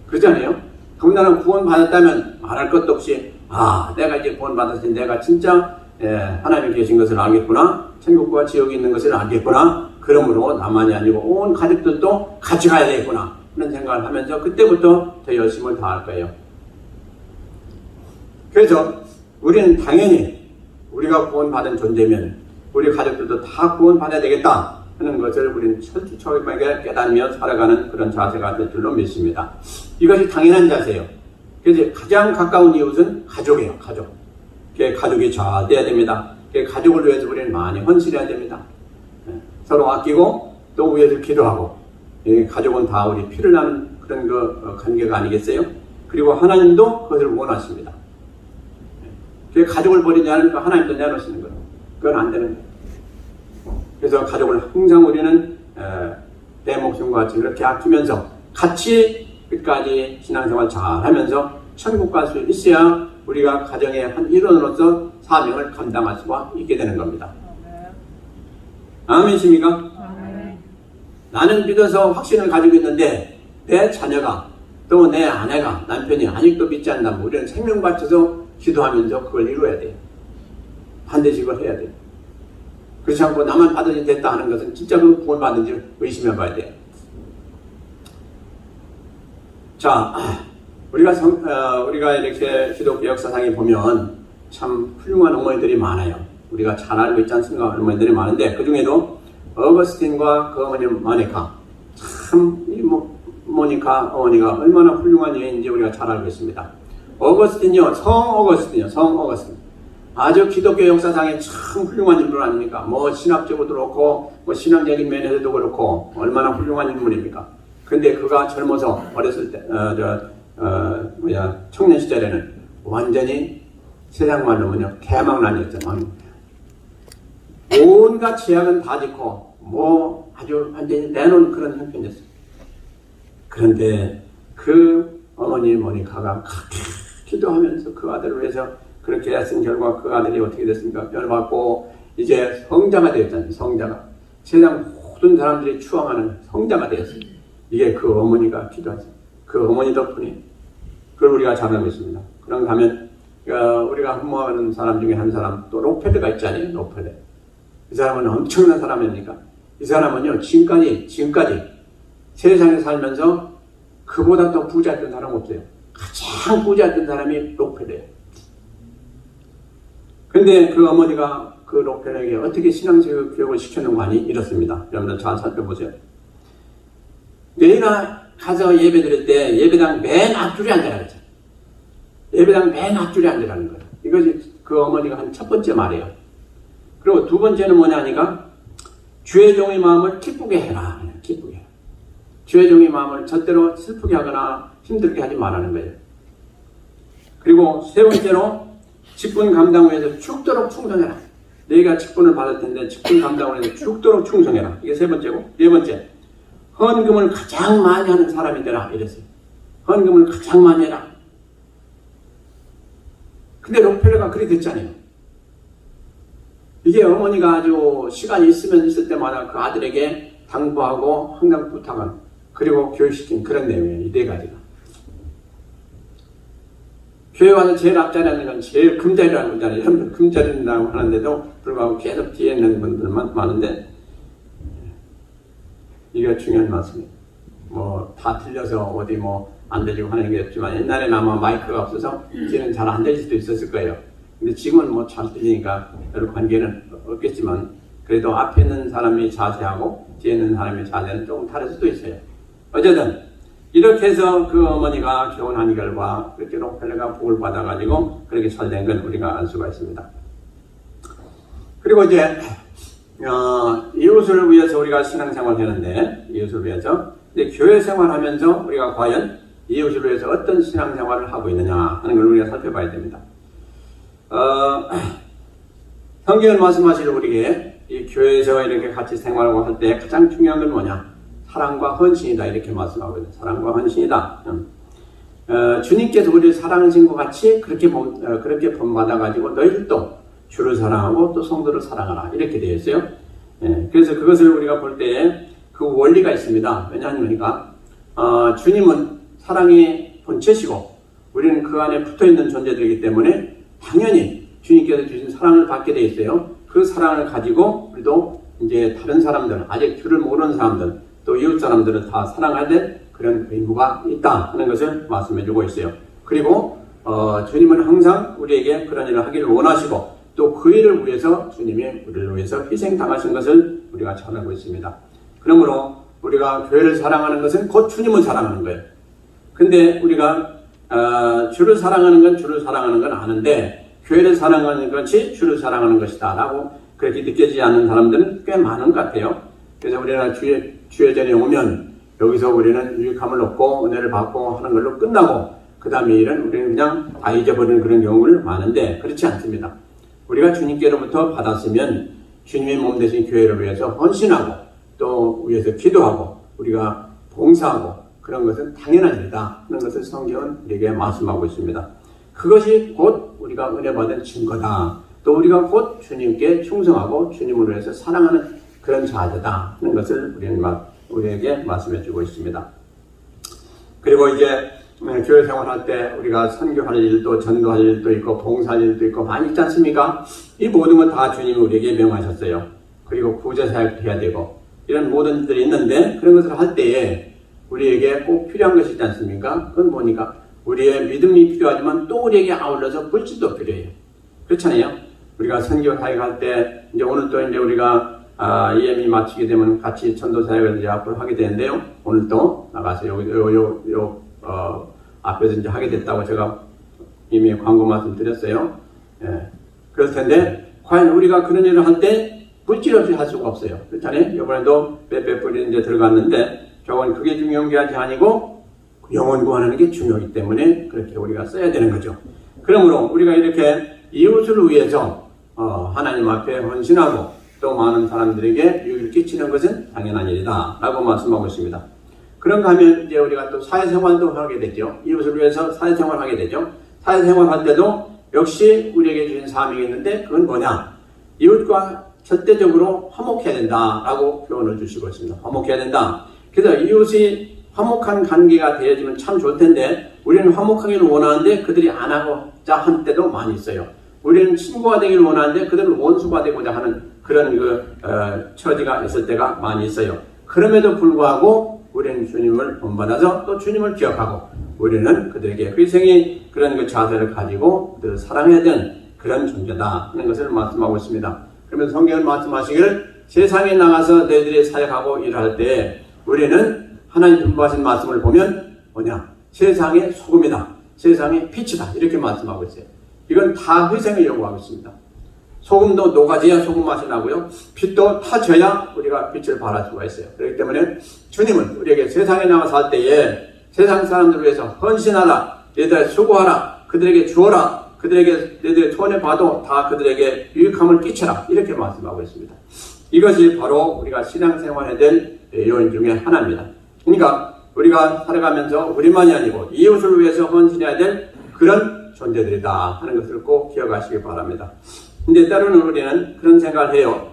그렇잖아요. 더군다나 구원받았다면 말할 것도 없이 아, 내가 이제 구원받았으니 내가 진짜 하나님이 계신 것을 알겠구나. 천국과 지옥이 있는 것을 알겠구나. 그러므로 나만이 아니고 온 가족들도 같이 가야 되겠구나. 그런 생각을 하면서 그때부터 더 열심을 다할 거예요. 그래서 우리는 당연히 우리가 구원받은 존재면 우리 가족들도 다 구원받아야 되겠다 하는 것을 우리는 철저하게 깨달으며 살아가는 그런 자세가 될 줄로 믿습니다. 이것이 당연한 자세예요. 그래서 가장 가까운 이웃은 가족이에요. 가족. 가족이 잘 돼야 됩니다. 가족을 위해서 우리는 많이 헌신해야 됩니다. 서로 아끼고 또 위해서 기도하고 가족은 다 우리 피를 나는 그런 관계가 아니겠어요? 그리고 하나님도 그것을 원하십니다. 가족을 버리지 않으니까 하나님도 내놓으시는 거예요. 그건 안 되는 거예요. 그래서 가족을 항상 우리는 내 목숨과 같이 그렇게 아끼면서 같이 끝까지 신앙생활 잘 하면서 천국 갈 수 있어야 우리가 가정의 한 일원으로서 사명을 감당할 수가 있게 되는 겁니다. 아멘이십니까? 아멘. 나는 믿어서 확신을 가지고 있는데 내 자녀가 또 내 아내가 남편이 아직도 믿지 않는다면 우리는 생명 바쳐서 기도하면서 그걸 이루어야 돼요. 반드시 그걸 해야 돼요. 그렇지 않고 나만 받아들이 됐다 하는 것은 진짜 그 구원받은지 의심해 봐야 돼요. 자, 우리가 이렇게 기독교 역사상에 보면 참 훌륭한 어머니들이 많아요. 우리가 잘 알고 있지 않습니까? 어머니들이 많은데 그 중에도 어거스틴과 그 어머니 모니카, 참 이 모니카 어머니가 얼마나 훌륭한 여인인지 우리가 잘 알고 있습니다. 어거스틴이요, 성 어거스틴. 아주 기독교 역사상에 참 훌륭한 인물 아닙니까? 뭐 신학적으로도 그렇고 뭐 신앙적인 면에서도 그렇고 얼마나 훌륭한 인물입니까? 근데 그가 젊어서 어렸을 때 청년 시절에는 완전히 세상 말로 뭐냐 개망난이었잖아요. 온갖 죄악은 다 짓고 뭐 아주 완전히 내놓은 그런 형편이었어요. 그런데 그 어머니 모니카가 기도하면서 그 아들을 위해서 그렇게 애쓴 결과 그 아들이 어떻게 됐습니까? 변화받고 이제 성자가 되었잖아요. 성자가. 세상 모든 사람들이 추앙하는 성자가 되었어요. 이게 그 어머니가 기도하세요. 그 어머니 덕분에. 그걸 우리가 잘 알고 있습니다. 그런가 하면 우리가 흠모하는 사람 중에 한 사람 또 록펠러가 있잖아요. 록펠러. 이 사람은 엄청난 사람입니까? 이 사람은요 지금까지 세상에 살면서 그보다 더 부자였던 사람 없어요. 가장 부자였던 사람이 록펠러예요. 근데 그 어머니가 그 록펠러에게 어떻게 신앙적 교육을 시켰는가 하니 이렇습니다. 여러분들 잘 살펴보세요. 내가 가서 예배 드릴 때 예배당 맨 앞줄에 앉아라 그랬죠. 예배당 맨 앞줄에 앉으라는 거예요. 이것이 그 어머니가 한 첫 번째 말이에요. 그리고 두 번째는 뭐냐니까 주의 종의 마음을 기쁘게 해라. 기쁘게 해라. 주의 종의 마음을 절대로 슬프게 하거나 힘들게 하지 말라는 거예요. 그리고 세 번째로 직분 감당 위해서 죽도록 충성해라. 너희가 직분을 받을 텐데 직분 감당을 위해서 죽도록 충성해라. 이게 세 번째고, 네 번째 헌금을 가장 많이 하는 사람이 되라 이랬어요. 헌금을 가장 많이 해라. 근데 록펠러가 그렇게 됐잖아요. 이게 어머니가 아주 시간이 있으면 있을 때마다 그 아들에게 당부하고 항상 부탁한 그리고 교육시킨 그런 내용이에요. 이 네 가지가. 교회 와서 제일 앞자리 하는 건 제일 금자리라는 거잖아요. 여러분들 금자리라고 하는데도 불구하고 계속 뒤에 있는 분들만 많은데 이게 중요한 말씀이에요. 뭐 다 틀려서 어디 뭐 안 들리고 하는 게 없지만 옛날에는 아마 마이크가 없어서 이제는 잘 안 들릴 수도 있었을 거예요. 근데 지금은 뭐 잘 들리니까 여러 관계는 없겠지만 그래도 앞에 있는 사람이 자세하고 뒤에 있는 사람의 자세는 조금 다를 수도 있어요. 어쨌든 이렇게 해서 그 어머니가 결혼한 결과 그렇게 록펠러가 복을 받아가지고 그렇게 살된 건 우리가 알 수가 있습니다. 그리고 이제 이웃을 위해서 우리가 신앙생활을 하는데 이웃을 위해서 근데 교회 생활하면서 우리가 과연 이웃을 위해서 어떤 신앙생활을 하고 있느냐 하는 걸 우리가 살펴봐야 됩니다. 성경은 말씀하시는 우리에게 이 교회에서 이렇게 같이 생활하고 할 때 가장 중요한 건 뭐냐? 사랑과 헌신이다 이렇게 말씀하고 있는 사랑과 헌신이다. 주님께서 우리를 사랑하신 것 같이 그렇게 본받아가지고 너희들도 주를 사랑하고 또 성도를 사랑하라 이렇게 되어 있어요. 그래서 그것을 우리가 볼 때 그 원리가 있습니다. 왜냐하니까 주님은 사랑의 본체시고 우리는 그 안에 붙어있는 존재들이기 때문에 당연히 주님께서 주신 사랑을 받게 돼 있어요. 그 사랑을 가지고 우리도 이제 다른 사람들, 아직 주를 모르는 사람들, 또 이웃 사람들을 다 사랑해야 될 그런 의무가 있다 하는 것을 말씀해 주고 있어요. 그리고 주님은 항상 우리에게 그런 일을 하기를 원하시고 또 그 일을 위해서 주님이 우리를 위해서 희생당하신 것을 우리가 잘 알고 있습니다. 그러므로 우리가 교회를 사랑하는 것은 곧 주님을 사랑하는 거예요. 근데 우리가 주를 사랑하는 건 주를 사랑하는 건 아는데 교회를 사랑하는 것이 주를 사랑하는 것이다 라고 그렇게 느껴지지 않는 사람들은 꽤 많은 것 같아요. 그래서 우리가 주예전에 오면 여기서 우리는 유익함을 얻고 은혜를 받고 하는 걸로 끝나고 그 다음에 일은 우리는 그냥 다 잊어버리는 그런 경우를 많은데 그렇지 않습니다. 우리가 주님께로부터 받았으면 주님의 몸 대신 교회를 위해서 헌신하고 또 위해서 기도하고 우리가 봉사하고 그런 것은 당연한 일이다 하는 것을 성경은 우리에게 말씀하고 있습니다. 그것이 곧 우리가 은혜 받은 증거다. 또 우리가 곧 주님께 충성하고 주님을 위해서 사랑하는 그런 자세다 하는 것을 우리에게 말씀해 주고 있습니다. 그리고 이제 교회 생활할 때 우리가 선교할 일도 전도할 일도 있고 봉사할 일도 있고 많이 있지 않습니까? 이 모든 건 다 주님이 우리에게 명하셨어요. 그리고 구제사역도 해야 되고 이런 모든 일들이 있는데 그런 것을 할 때에 우리에게 꼭 필요한 것이 있지 않습니까? 그건 뭐니까 우리의 믿음이 필요하지만 또 우리에게 아울러서 물질도 필요해요. 그렇잖아요. 우리가 선교사역할 때 이제 오늘 또 이제 우리가 EM이 마치게 되면 같이 전도사역을 이제 앞으로 하게 되는데요. 오늘 또 나가서 앞에서 이제 하게 됐다고 제가 이미 광고 말씀 드렸어요. 예. 그럴 텐데, 과연 우리가 그런 일을 할 때 물질 없이 할 수가 없어요. 그렇잖아요. 이번에도 몇백 불이 이제 들어갔는데, 저건 그게 중요한 게 아니고, 영혼 구하는 게 중요하기 때문에 그렇게 우리가 써야 되는 거죠. 그러므로 우리가 이렇게 이웃을 위해서, 하나님 앞에 헌신하고, 또 많은 사람들에게 유익을 끼치는 것은 당연한 일이다. 라고 말씀하고 있습니다. 그런가 하면 이제 우리가 또 사회생활도 하게 되죠. 이웃을 위해서 사회생활을 하게 되죠. 사회생활 할 때도 역시 우리에게 주신 사명이 있는데 그건 뭐냐? 이웃과 절대적으로 화목해야 된다라고 표현을 주시고 있습니다. 화목해야 된다. 그래서 이웃이 화목한 관계가 되어지면 참 좋을 텐데 우리는 화목하기를 원하는데 그들이 안 하고자 한 때도 많이 있어요. 우리는 친구가 되기를 원하는데 그들은 원수가 되고자 하는 그런 처지가 있을 때가 많이 있어요. 그럼에도 불구하고 우리는 주님을 본받아서 또 주님을 기억하고 우리는 그들에게 희생의 그런 자세를 가지고 늘 사랑해야 되는 그런 존재다 하는 것을 말씀하고 있습니다. 그러면 성경은 말씀하시기를 세상에 나가서 너희들이 사역하고 일할 때 우리는 하나님 분부하신 말씀을 보면 뭐냐? 세상의 소금이다. 세상의 빛이다. 이렇게 말씀하고 있어요. 이건 다 희생을 요구하고 있습니다. 소금도 녹아져야 소금 맛이 나고요. 빛도 타져야 우리가 빛을 발할 수가 있어요. 그렇기 때문에 주님은 우리에게 세상에 나가서 할 때에 세상 사람들을 위해서 헌신하라. 너희들 수고하라. 그들에게 주어라. 그들에게 너희들의 손에 봐도 다 그들에게 유익함을 끼쳐라. 이렇게 말씀하고 있습니다. 이것이 바로 우리가 신앙생활에 될 요인 중에 하나입니다. 그러니까 우리가 살아가면서 우리만이 아니고 이웃을 위해서 헌신해야 될 그런 존재들이다 하는 것을 꼭 기억하시기 바랍니다. 근데 때로는 우리는 그런 생각을 해요.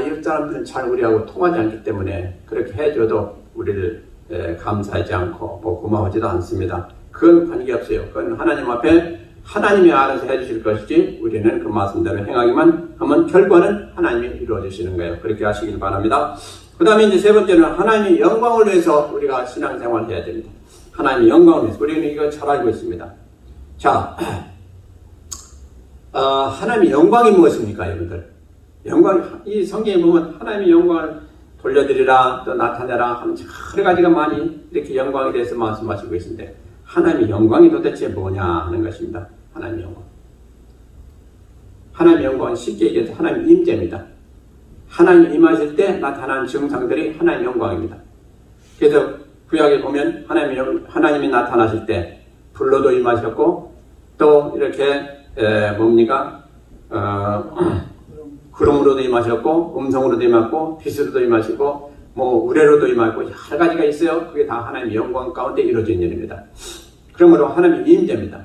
이웃 사람들은 잘 우리하고 통하지 않기 때문에 그렇게 해줘도 우리를 감사하지 않고 고마워하지도 않습니다. 그건 관계없어요. 그건 하나님 앞에 하나님이 알아서 해주실 것이지 우리는 그 말씀대로 행하기만 하면 결과는 하나님이 이루어주시는 거예요. 그렇게 하시길 바랍니다. 그 다음에 이제 세 번째는 하나님의 영광을 위해서 우리가 신앙생활을 해야 됩니다. 하나님의 영광을 위해서. 우리는 이거 잘 알고 있습니다. 자, 하나님의 영광이 무엇입니까, 여러분들? 이 성경에 보면 하나님의 영광을 돌려드리라, 또 나타내라 하는 여러 가지가 많이 이렇게 영광에 대해서 말씀하시고 있는데, 하나님의 영광이 도대체 뭐냐 하는 것입니다. 하나님의 영광. 하나님의 영광은 쉽게 얘기해서 하나님의 임재입니다. 하나님이 임하실 때 나타나는 증상들이 하나님의 영광입니다. 그래서 구약에 보면 하나님이 나타나실 때 불로도 임하셨고, 또 이렇게 구름으로도 임하셨고, 음성으로도 임하고, 빛으로도 임하시고, 우레로도 임하고, 여러 가지가 있어요. 그게 다 하나님의 영광 가운데 이루어진 일입니다. 그러므로 하나님의 임재입니다.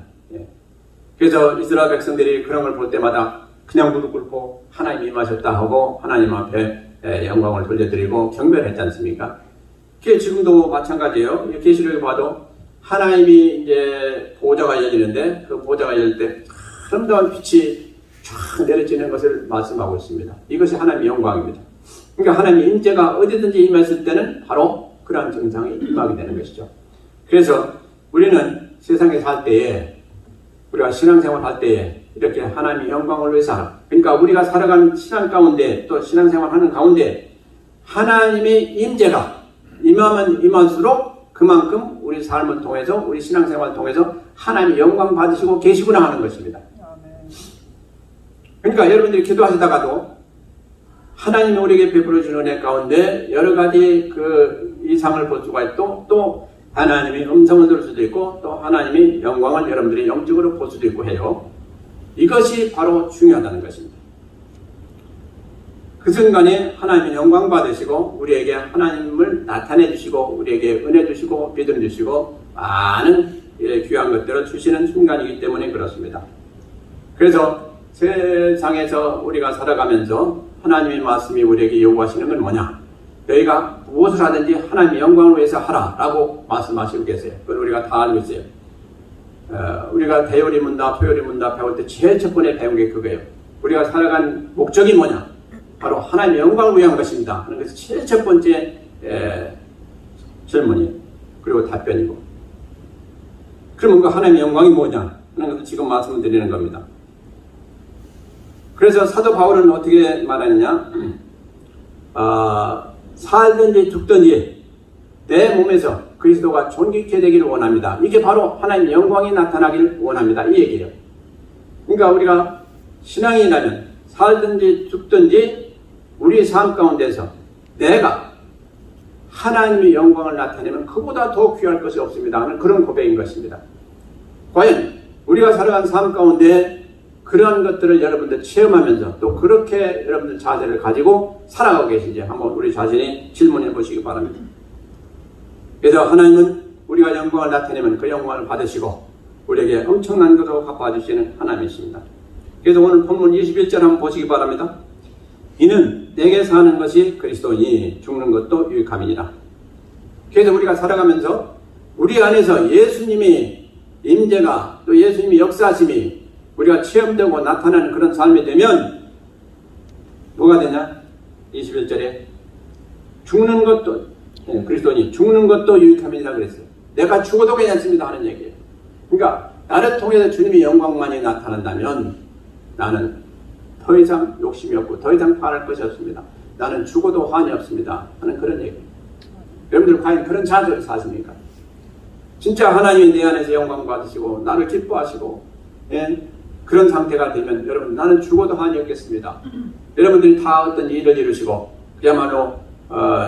그래서 이스라엘 백성들이 그런 걸 볼 때마다 그냥 무릎 꿇고 하나님이 임하셨다 하고 하나님 앞에 영광을 돌려드리고 경배를 했지 않습니까? 그게 지금도 마찬가지예요. 계시록에 봐도 하나님이 이제 보좌가 열리는데 그 보좌가 열릴 때 아름다운 빛이 쫙 내려지는 것을 말씀하고 있습니다. 이것이 하나님의 영광입니다. 그러니까 하나님의 임재가 어디든지 임했을 때는 바로 그러한 증상이 임하게 되는 것이죠. 그래서 우리는 세상에 살 때에 우리가 신앙생활 할 때에 이렇게 하나님의 영광을 위해서 하라. 그러니까 우리가 살아가는 신앙 가운데 또 신앙생활 하는 가운데 하나님의 임재가 임하면 임할수록 그만큼 우리 삶을 통해서 우리 신앙생활을 통해서 하나님의 영광 받으시고 계시구나 하는 것입니다. 그러니까 여러분들이 기도하시다가도 하나님이 우리에게 베풀어 주는 은혜 가운데 여러 가지 그 이상을 볼 수가 있고 또 하나님이 음성을 들을 수도 있고 또 하나님이 영광을 여러분들이 영적으로 볼 수도 있고 해요. 이것이 바로 중요하다는 것입니다. 그 순간에 하나님의 영광 받으시고 우리에게 하나님을 나타내 주시고 우리에게 은혜 주시고 믿음 주시고 많은 귀한 것들을 주시는 순간이기 때문에 그렇습니다. 그래서 세상에서 우리가 살아가면서 하나님의 말씀이 우리에게 요구하시는 건 뭐냐? 너희가 무엇을 하든지 하나님의 영광을 위해서 하라라고 말씀하시고 계세요. 그걸 우리가 다 알고 있어요. 우리가 대요리 문답, 토요리 문답 배울 때 제일 첫 번째 배운 게 그거예요. 우리가 살아간 목적이 뭐냐? 바로 하나님의 영광을 위한 것입니다. 하는 것이 제일 첫 번째 질문이에요. 그리고 답변이고. 그러면 그 하나님의 영광이 뭐냐? 하는 것을 지금 말씀을 드리는 겁니다. 그래서 사도 바울은 어떻게 말하느냐? 살든지 죽든지 내 몸에서 그리스도가 존귀케 되기를 원합니다. 이게 바로 하나님의 영광이 나타나기를 원합니다. 이 얘기예요. 그러니까 우리가 신앙이라면 살든지 죽든지 우리 삶 가운데서 내가 하나님의 영광을 나타내면 그보다 더 귀할 것이 없습니다 하는 그런 고백인 것입니다. 과연 우리가 살아간 삶 가운데 그러한 것들을 여러분들 체험하면서 또 그렇게 여러분들 자세를 가지고 살아가고 계신지 한번 우리 자신이 질문해 보시기 바랍니다. 그래서 하나님은 우리가 영광을 나타내면 그 영광을 받으시고 우리에게 엄청난 것으로 갚아주시는 하나님이십니다. 그래서 오늘 본문 21절 한번 보시기 바랍니다. 이는 내게 사는 것이 그리스도니 죽는 것도 유익함이니라. 그래서 우리가 살아가면서 우리 안에서 예수님이 임재가 또 예수님이 역사하심이 우리가 체험되고 나타나는 그런 삶이 되면 뭐가 되냐? 21절에 죽는 것도 그리스도니 죽는 것도 유익함이라 그랬어요. 내가 죽어도 괜찮습니다 하는 얘기예요. 그러니까 나를 통해서 주님의 영광만이 나타난다면 나는 더 이상 욕심이 없고 더 이상 바랄 것이 없습니다. 나는 죽어도 환이 없습니다 하는 그런 얘기예요. 여러분들 과연 그런 자세로 사십니까? 진짜 하나님이 내 안에서 영광 받으시고 나를 기뻐하시고 그런 상태가 되면 여러분 나는 죽어도 한이 없겠습니다. 여러분들이 다 어떤 일을 이루시고 그야말로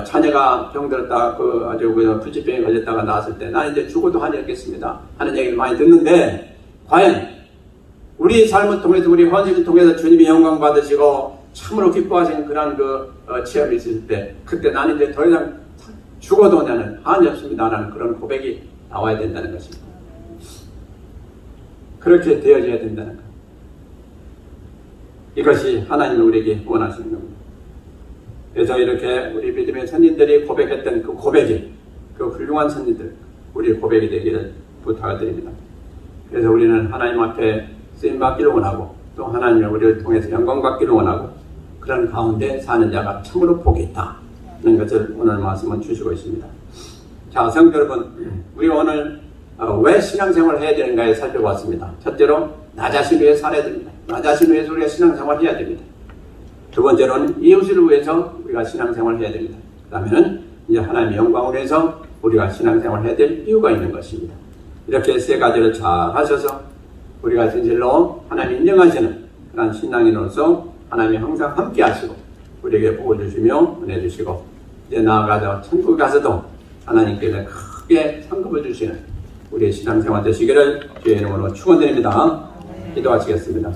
자녀가 병들었다 아주 불치병에 걸렸다가 나왔을 때 나는 이제 죽어도 한이 없겠습니다 하는 얘기를 많이 듣는데 과연 우리 삶을 통해서 우리 헌신을 통해서 주님이 영광 받으시고 참으로 기뻐하시는 그런 체험이 있을 때 그때 나는 이제 더 이상 죽어도 나는 한이 없습니다 라는 그런 고백이 나와야 된다는 것입니다. 그렇게 되어져야 된다는 것. 이것이 하나님이 우리에게 원하시는 겁니다. 그래서 이렇게 우리 믿음의 선진들이 고백했던 그 고백이 그 훌륭한 선진들 우리의 고백이 되기를 부탁을 드립니다. 그래서 우리는 하나님 앞에 쓰임받기를 원하고 또 하나님이 우리를 통해서 영광 받기를 원하고 그런 가운데 사는 자가 참으로 복이 있다는 것을 오늘 말씀은 주시고 있습니다. 자, 성도 여러분, 우리가 오늘 왜 신앙생활을 해야 되는가에 살펴봤습니다. 첫째로 나 자신을 위해 살아야 됩니다. 나 자신을 위해서 우리가 신앙생활을 해야 됩니다. 두 번째로는 이웃을 위해서 우리가 신앙생활을 해야 됩니다. 그 다음에는 이제 하나님의 영광을 위해서 우리가 신앙생활을 해야 될 이유가 있는 것입니다. 이렇게 세 가지를 잘 하셔서 우리가 진실로 하나님 인정하시는 그런 신앙인으로서 하나님이 항상 함께 하시고 우리에게 복을 주시며 은혜 주시고 이제 나아가서 천국에 가서도 하나님께서 크게 상급을 주시는 우리의 신앙생활 되시기를 주의 이름으로 축원드립니다. 기도하시겠습니다.